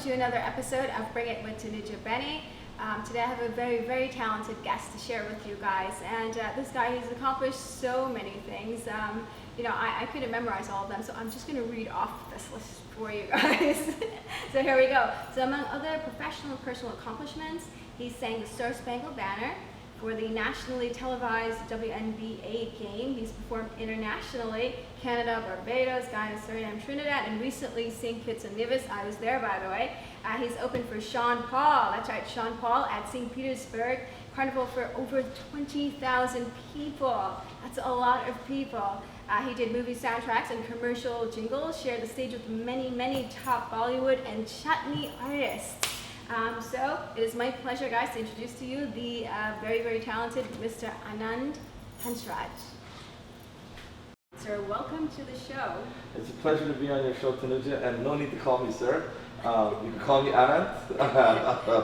to another episode of Bring It with Tanuja Benni. Today I have a very, very talented guest to share with you guys, and this guy, he's accomplished so many things. I couldn't memorize all of them, so I'm just going to read off this list for you guys. So here we go. So among other professional and personal accomplishments, he sang the Star Spangled Banner for the nationally televised WNBA game. He's performed internationally, Canada, Barbados, Guyana, Suriname, Trinidad, and recently St. Kitts and Nevis. I was there, by the way. He's opened for Sean Paul, that's right, Sean Paul at St. Petersburg Carnival for over 20,000 people. That's a lot of people. He did movie soundtracks and commercial jingles, shared the stage with many, many top Bollywood and chutney artists. So it is my pleasure, guys, to introduce to you the very, very talented Mr. Anant Hansraj. Sir, welcome to the show. It's a pleasure to be on your show, Tanuja, and no need to call me sir. You can call me Anant.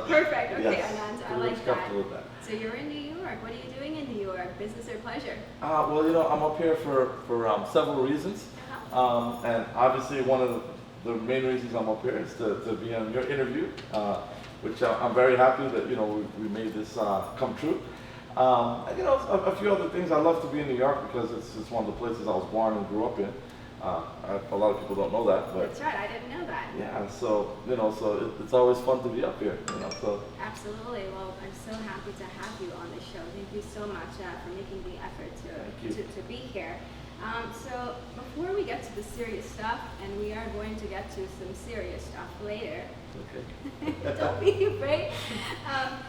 Perfect. Okay, yes, Anant, I like that. with that. So you're in New York. What are you doing in New York? Business or pleasure? Well, I'm up here for several reasons, and obviously one of the main reasons I'm up here is to be on your interview, which I'm very happy that we made this come true. And a few other things. I love to be in New York because it's one of the places I was born and grew up in. A lot of people don't know that, but that's right. I didn't know that. yeah. So it's always fun to be up here. So absolutely. Well, I'm so happy to have you on the show. Thank you so much for making the effort to be here. So before we get to the serious stuff, and we are going to get to some serious stuff later. Okay. Don't be afraid.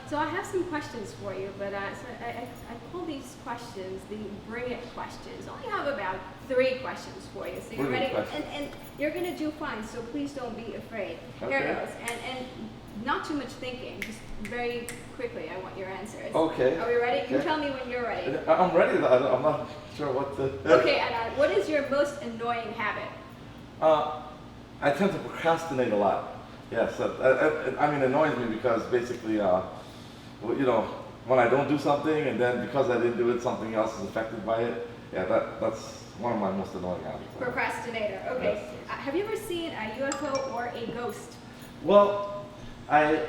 So I have some questions for you, but I call these questions the Bring It questions. I only have about 3 questions for you, so you're ready, and you're gonna do fine. So please don't be afraid. Okay. Here goes, and not too much thinking. Just very quickly, I want your answers. Okay. Are we ready? Okay. You tell me when you're ready. I'm ready. I'm not sure what to. Okay, and what is your most annoying habit? I tend to procrastinate a lot. Yes, it annoys me because basically, when I don't do something and then because I didn't do it, something else is affected by it. Yeah, that's one of my most annoying habits. Procrastinator. Okay. Yes. Have you ever seen a UFO or a ghost? Well, you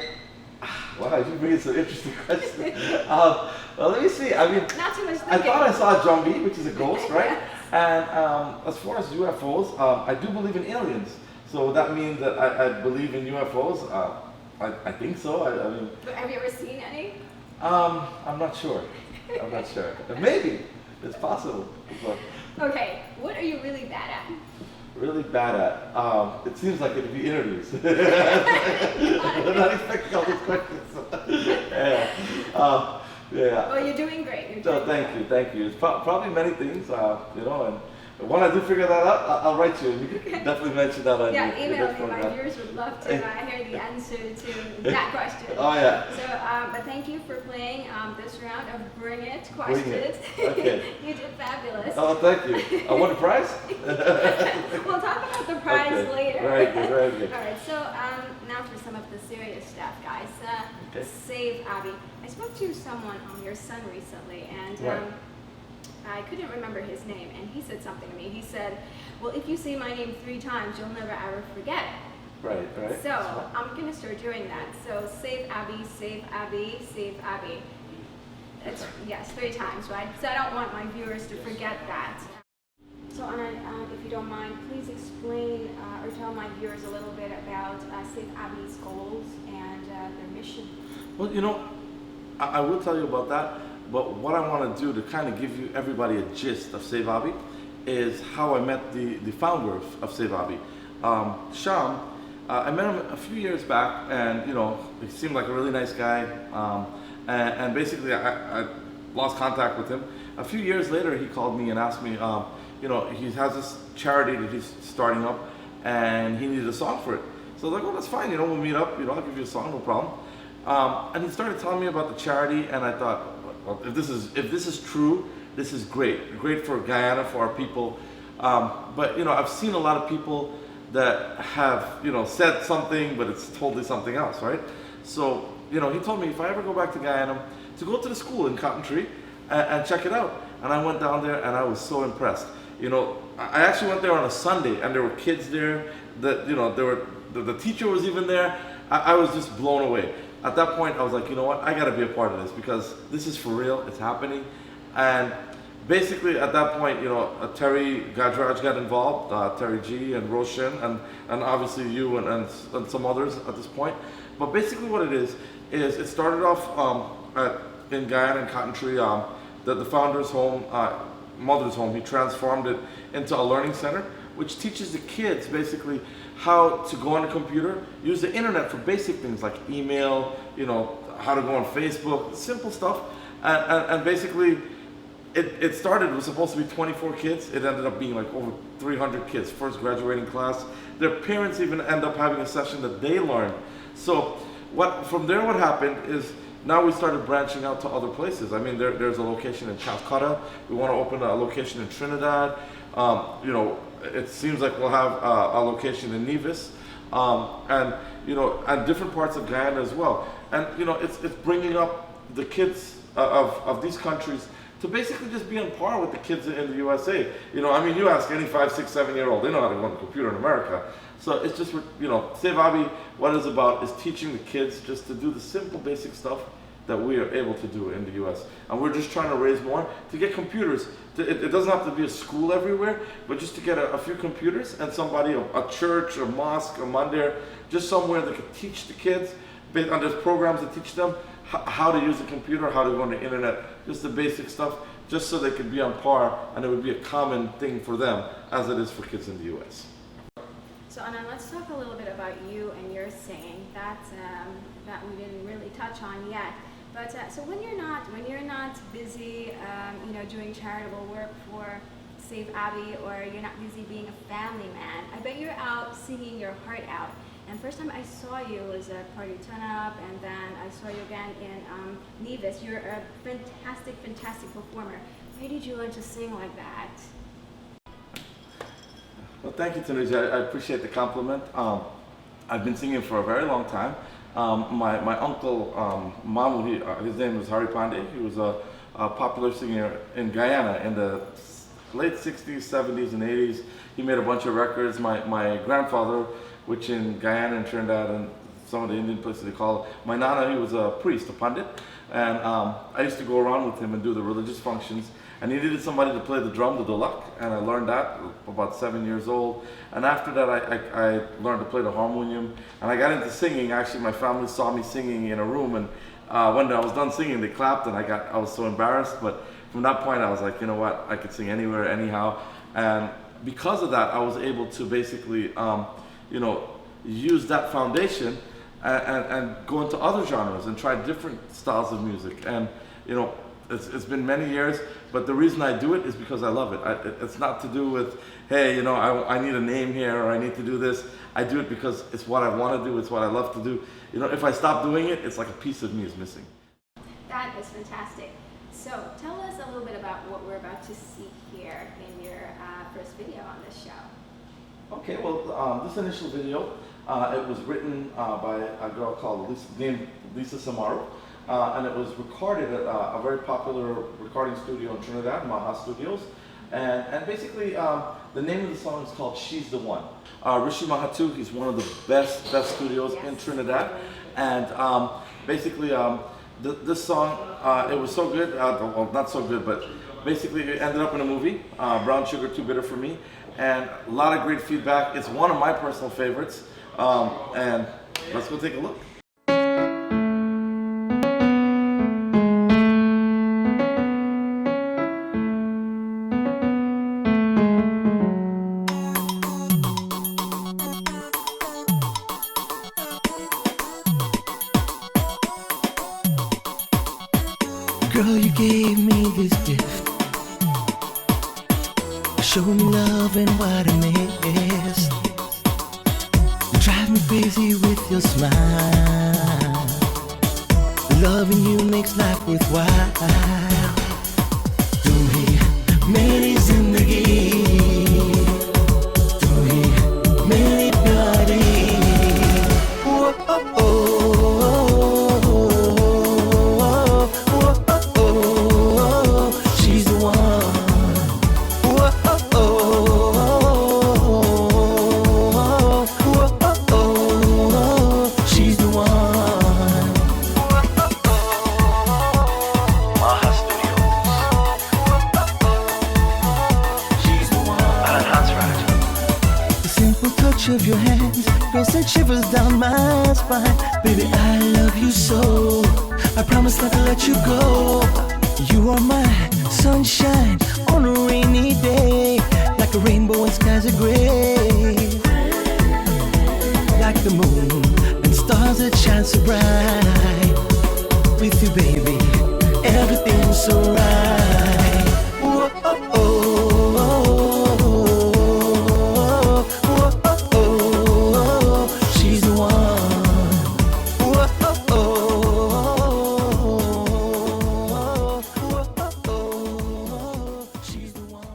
bring some interesting questions. Well, let me see. Not too much thinking. I thought I saw a Jambi, which is a ghost, right? Yes. And as far as UFOs, I do believe in aliens. So that means that I believe in UFOs. I think so. But have you ever seen any? I'm not sure. Maybe it's possible. But okay. What are you really bad at? really bad at. It seems like it'd be interviews. I'm not expecting all these questions. Yeah. Well, you're doing great. Thank you. It's probably many things, and when I do figure that out, I'll write you. You can definitely mention that on yeah, your email me. program. My viewers would love to hear the answer to that question. Oh yeah. So, but thank you for playing this round of Bring It questions. Bring it. Okay. You did fabulous. Oh, thank you. I won a prize? We'll talk about the prize later. Very good. All right. So now for some of the serious stuff, guys. Save Abby. I spoke to someone, your son, recently, and right. I couldn't remember his name, and he said something to me. He said, well, if you say my name 3 times, you'll never ever forget it. Right. So I'm going to start doing that. So save Abby, save Abby, save Abby. It's, yes, 3 times, right? So I don't want my viewers to forget that. So Anant, if you don't mind, please explain or tell my viewers a little bit about Save Abby's goals and their mission. Well, I will tell you about that. But what I want to do to kind of give you everybody a gist of Save Abby is how I met the founder of Save Abby, Sham. I met him a few years back, and he seemed like a really nice guy. And basically, I lost contact with him. A few years later, he called me and asked me, he has this charity that he's starting up, and he needed a song for it. So I was like, well, that's fine. We'll meet up. I'll give you a song, no problem. And he started telling me about the charity, and I thought, well, if this is true, this is great for Guyana, for our people. But I've seen a lot of people that have said something, but it's totally something else, right? So he told me if I ever go back to Guyana, to go to the school in Cotton Tree and check it out. And I went down there, and I was so impressed. I actually went there on a Sunday, and there were kids there. That the teacher was even there, I was just blown away. At that point, I was like, you know what, I gotta be a part of this because this is for real, it's happening. And basically at that point, you know, Terry Gadraj got involved, Terry G and Roshan, and obviously you and some others at this point. But basically what it is it started off in Guyana and Cotton Tree, the founder's home, mother's home. He transformed it into a learning center, which teaches the kids basically how to go on a computer, use the internet for basic things like email, you know, how to go on Facebook, simple stuff. And basically, it started, it was supposed to be 24 kids. It ended up being like over 300 kids, first graduating class. Their parents even end up having a session that they learned. So from there what happened is now we started branching out to other places. I mean, there's a location in Calcutta. We want to open a location in Trinidad. You know, it seems like we'll have a location in Nevis, and you know, and different parts of Guyana as well. And you know, it's bringing up the kids of these countries to basically just be on par with the kids in the USA. You know, I mean, you ask any 5, 6, 7-year-old, they know how to go on the computer in America. So it's just, you know, Save Abi, what it's about is teaching the kids just to do the simple basic stuff that we are able to do in the US. And we're just trying to raise more to get computers. It doesn't have to be a school everywhere, but just to get a few computers and somebody, a church, a mosque, a mandir, just somewhere that could teach the kids, and there's programs that teach them how to use a computer, how to go on the internet, just the basic stuff, just so they could be on par and it would be a common thing for them as it is for kids in the US. So Anand, let's talk a little bit about you and your singing. That we didn't really touch on yet. But so when you're not busy, you know, doing charitable work for Save Abi, or you're not busy being a family man, I bet you're out singing your heart out. And first time I saw you was at Party Turn Up, and then I saw you again in Nevis. You're a fantastic performer. Where did you learn to sing like that? Well, thank you, Tanuja. I appreciate the compliment. I've been singing for a very long time. My uncle, Mamu, his name was Hari Pandey. He was a popular singer in Guyana in the late 60s, 70s, and 80s. He made a bunch of records. My grandfather, which in Guyana and Trinidad and some of the Indian places they call it, my nana, he was a priest, a pandit. And I used to go around with him and do the religious functions. And he needed somebody to play the drum, the dolak, and I learned that about 7 years old. And after that, I learned to play the harmonium. And I got into singing. Actually, my family saw me singing in a room, and when I was done singing, they clapped, and I was so embarrassed. But from that point, I was like, you know what, I could sing anywhere, anyhow. And because of that, I was able to basically, you know, use that foundation and go into other genres and try different styles of music. And you know, it's been many years, but the reason I do it is because I love it. It's not to do with, hey, you know, I need a name here or I need to do this. I do it because it's what I want to do. It's what I love to do. You know, if I stop doing it, it's like a piece of me is missing. That is fantastic. So tell us a little bit about what we're about to see here in your first video on this show. Okay, well, this initial video, it was written by a girl named Lisa Samaru. And it was recorded at a very popular recording studio in Trinidad, Maha Studios. And basically, the name of the song is called She's the One. Rishi Mahatu, he's one of the best studios in Trinidad. And basically, this song, it was so good, well, not so good, but basically it ended up in a movie, Brown Sugar Too Bitter for Me. And a lot of great feedback. It's one of my personal favorites. And let's go take a look. Girl, you gave me this gift. Show me love and what I missed. You drive me crazy with your smile. Loving you makes life worthwhile. तुम्हें मेरी जिंदगी, तुम्हें मेरी प्यारी. Oh, oh, oh. She's the one. She's the touch of your hands, girl, send shivers down my spine. Baby, I love you so, I promise not to let you go. You are my sunshine on a rainy day, like a rainbow and skies are gray, like the moon and stars that shine so bright. With you, baby, everything's so right. Whoa, oh, oh, oh, oh, oh, oh, she's the one. Whoa, oh, oh, oh, she's the one.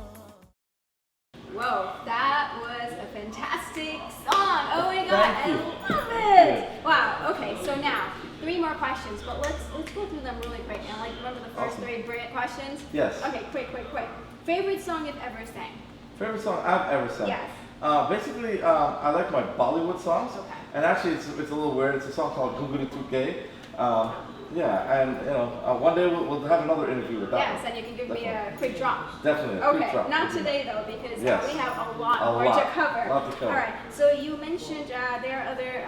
Whoa, that was a fantastic song. Oh my god, Thank you. I love it. Wow. Okay, so now 3 more questions, but let's go through them really quick. And like, remember the first Awesome. 3 brilliant questions? Yes. Okay, quick. Favorite song you've ever sang? Favorite song I've ever sang? Yes. Basically, I like my Bollywood songs. Okay. And actually, it's a little weird. It's a song called Guguri Tuke. Yeah, and you know, one day we'll have another interview with that Yes, one. and you can give Definitely. me a quick drop. Definitely. Okay, quick drop. not today though, because Yes. we have a lot A more lot. to cover. Lot to cover. All right, so you mentioned there are other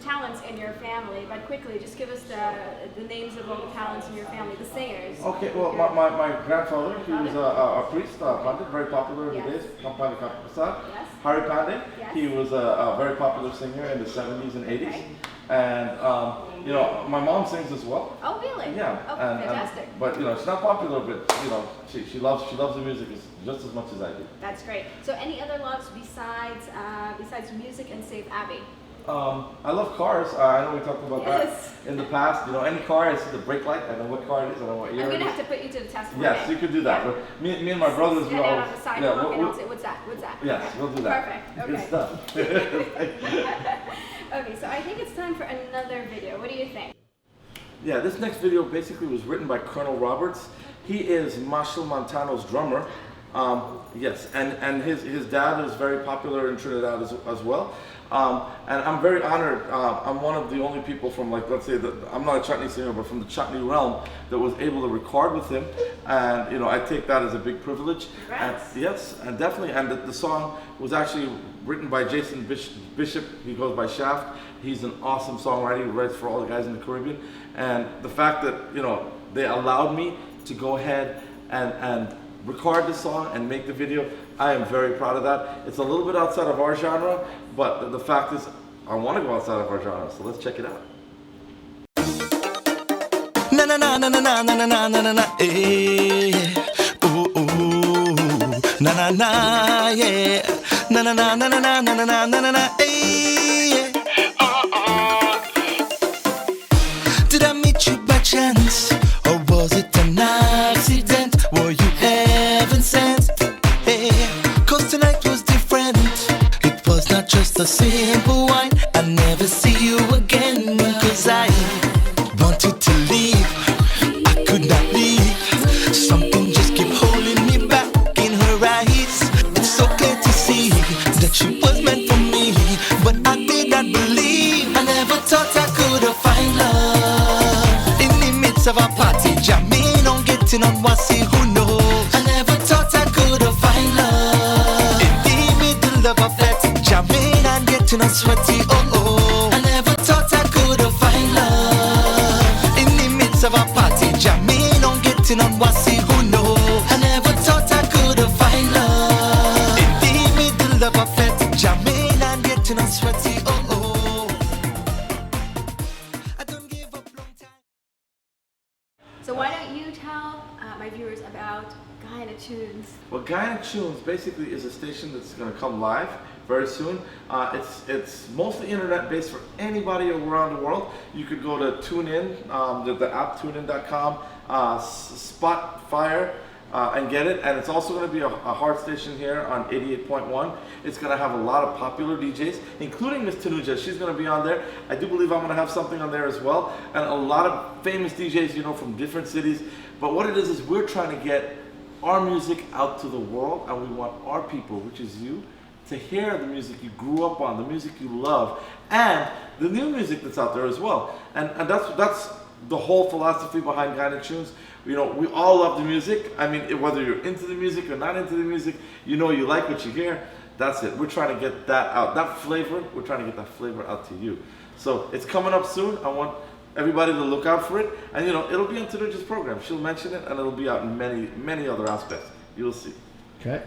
talents in your family, but quickly, just give us the names of all the talents in your family, the singers. Okay, well, my grandfather, he was a priest, Pandit, very popular in the Yes. days, Kampani Kapasad. Yes. Hari Pandit, Yes. he was a very popular singer in the 70s and 80s. Okay. And, you know, my mom sings as well. Oh, really? Yeah. Oh, and, fantastic. but, you know, she's not popular, but, you know, she loves the music just as much as I do. That's great. So, any other loves besides music and Save Abby? I love cars. I know we talked about Yes. that in the past. You know, any car, I see the brake light. I know what car it is. I know what year I'm it gonna is. have to put you to the test one Yes, day. you could do that. Yeah. But me and my brothers, we Stand out always. on the side yeah, and look, and we'll- I'll say, what's that? What's that? Yes, Okay. we'll do that. Perfect. Good Okay. stuff. Okay, so I think it's time for another video. What do you think? Yeah, this next video basically was written by Colonel Roberts. He is Marshall Montano's drummer. Yes, and his dad is very popular in Trinidad as well. And I'm very honored. I'm one of the only people from, like, let's say that I'm not a chutney singer, but from the chutney realm that was able to record with him. And you know, I take that as a big privilege. And, Congrats. yes, and definitely. And the song was actually written by Jason Bishop. He goes by Shaft. He's an awesome songwriter. He writes for all the guys in the Caribbean. And the fact that, you know, they allowed me to go ahead and record the song and make the video, I am very proud of that. It's a little bit outside of our genre, but the fact is, I want to go outside of our genre, so let's check it out. Na na na na na na na na na na na eh. Ooh ooh. Na na na yeah. Na na na na na na na na na na na eh. Did I meet you by chance, or was it an accident? Were you heaven sent? Hey, 'cause tonight was different. It was not just a simple wine. I never see you again, 'cause I wanted to leave. I could not leave. Something just kept holding me back in her eyes. It's so clear to see that she was meant for me, but I did not believe. I never thought I could have find love in the midst of a party, jamming on getting on what's who knows. I never thought I could have find love in the middle of a flat, jamming and getting on sweaty. Oh oh. I never thought I could have find love in the midst of a party, jamming on getting on what's who knows. I never thought I could have find love in the middle of a flat, jamming and getting on sweaty. Oh oh. I don't give up long time. So why don't you tell my viewers about Guyana Tunes? Well, Guyana Tunes basically is a station that's going to come live very soon. It's mostly internet based for anybody around the world. You could go to TuneIn, the app tunein.com, Spotfire, and get it. And it's also going to be a hard station here on 88.1. It's going to have a lot of popular DJs, including Miss Tanuja. She's going to be on there. I do believe I'm going to have something on there as well. And a lot of famous DJs, you know, from different cities. But what it is we're trying to get our music out to the world, and we want our people, which is you, to hear the music you grew up on, the music you love, and the new music that's out there as well. And that's the whole philosophy behind Guyana Tunes. You know, we all love the music. I mean, whether you're into the music or not into the music, you know you like what you hear. That's it. We're trying to get that out. That flavor, we're trying to get that flavor out to you. So it's coming up soon. I want everybody to look out for it. And it'll be on Tanuja's program. She'll mention it and it'll be out in many, many other aspects. You'll see. Okay.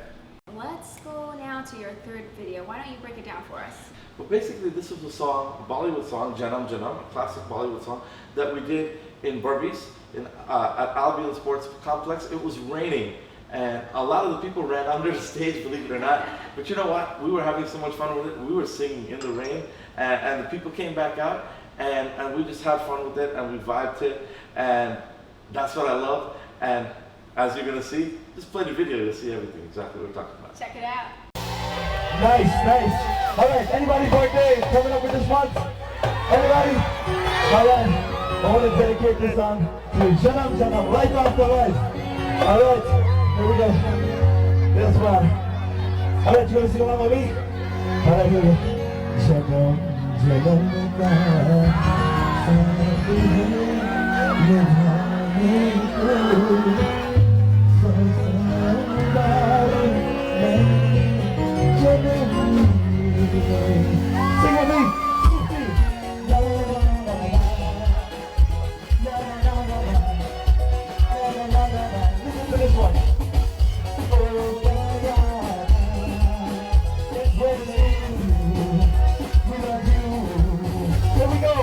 Let's go now to your third video. Why don't you break it down for us? But basically, this was a song, a Bollywood song, Janam Janam, a classic Bollywood song that we did in Burbies, at Albion Sports Complex. It was raining, and a lot of the people ran under the stage, believe it or not. But you know what? We were having so much fun with it. We were singing in the rain, and the people came back out, and we just had fun with it, and we vibed to it, and that's what I love. And as you're gonna see, just play the video, you'll see everything, exactly what we're talking about. Check it out. Nice, nice. All right, anybody's birthday coming up with this month? Anybody? All right, I want to dedicate this song to Janam Janam, right off the right. All right, here we go. This one. All right, you gonna sing along with me? All right, here we go. Janam Janam. Sing with me. Listen to this one. Here we go.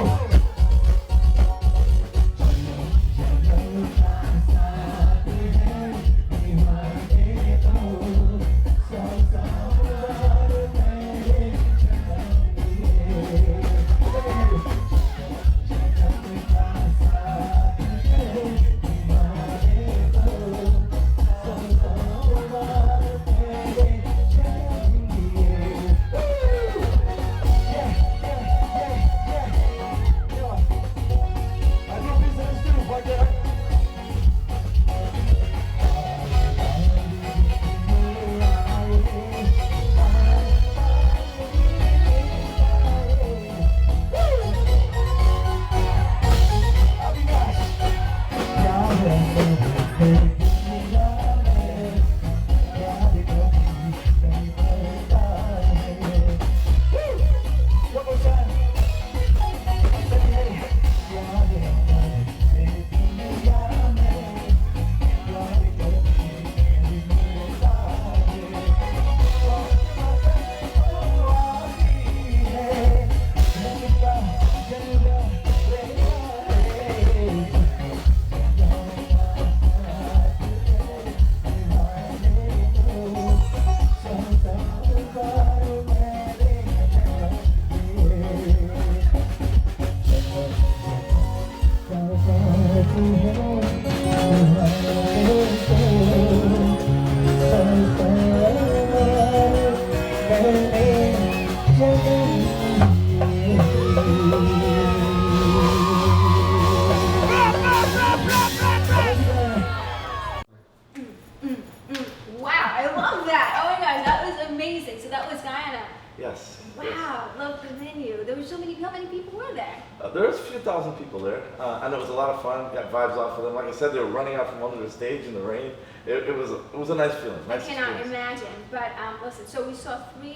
Yes. Wow, love the menu. There were so many. How many people were there? There was a few thousand people there, and it was a lot of fun. Got vibes off of them. Like I said, they were running out from under the stage in the rain. It was a nice feeling. Nice I cannot experience. imagine. But listen, so we saw we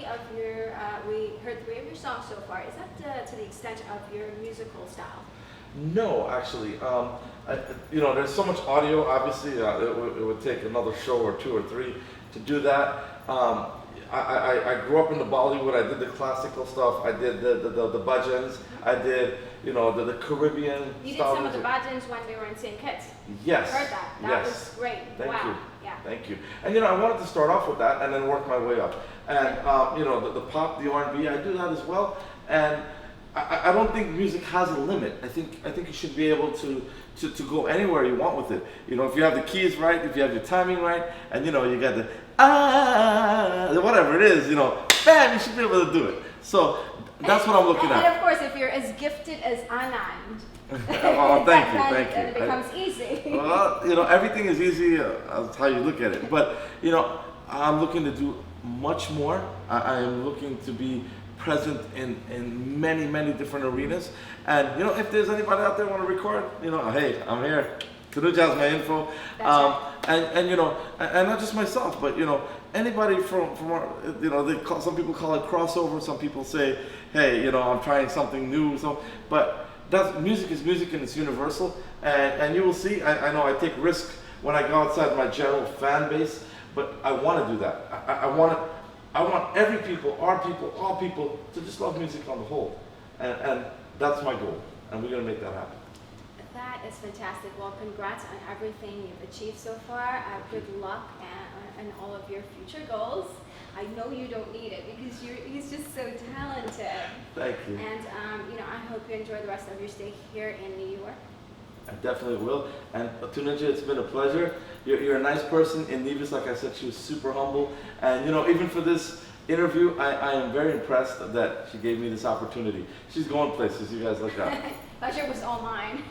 heard three of your songs so far. Is that to the extent of your musical style? No, actually, there's so much audio. Obviously, it would take another show or two or three to do that. I grew up in the Bollywood. I did the classical stuff. I did the bhajans. I did the Caribbean. You did style some of the music. bhajans when they were in St. Kitts. Yes. Heard that. That yes. was great. Thank wow. you. Yeah. Thank you. And I wanted to start off with that and then work my way up. And the pop, the R&B, I do that as well. And I don't think music has a limit. I think you should be able to go anywhere you want with it. If you have the keys right, if you have your timing right, and you got the whatever it is, bam, you should be able to do it. So that's what I'm looking and at. of course, if you're as gifted as Anand, Oh, thank you. then it becomes easy. Well, everything is easy. That's how you look at it. But I'm looking to do much more. I am looking to be present in many, many different arenas. And if there's anybody out there want to record, hey, I'm here. Tanuja has my info. That's right. and you know, and not just myself, but you know, anybody from our, you know, some people call it crossover, some people say, hey, you know, I'm trying something new, so, but that's, music is music and it's universal, and you will see, I know I take risks when I go outside my general fan base, but I want to do that. I want every people, our people, all people to just love music on the whole, and that's my goal, and we're gonna make that happen. That is fantastic. Well, congrats on everything you've achieved so far. Good luck and all of your future goals. I know you don't need it because he's just so talented. Thank you. And you know, I hope you enjoy the rest of your stay here in New York. I definitely will. And Tanuja, it's been a pleasure. You're a nice person. In Nevis, like I said, she was super humble. And you know, even for this interview, I am very impressed that she gave me this opportunity. She's going places. You guys look out. Pleasure was all mine.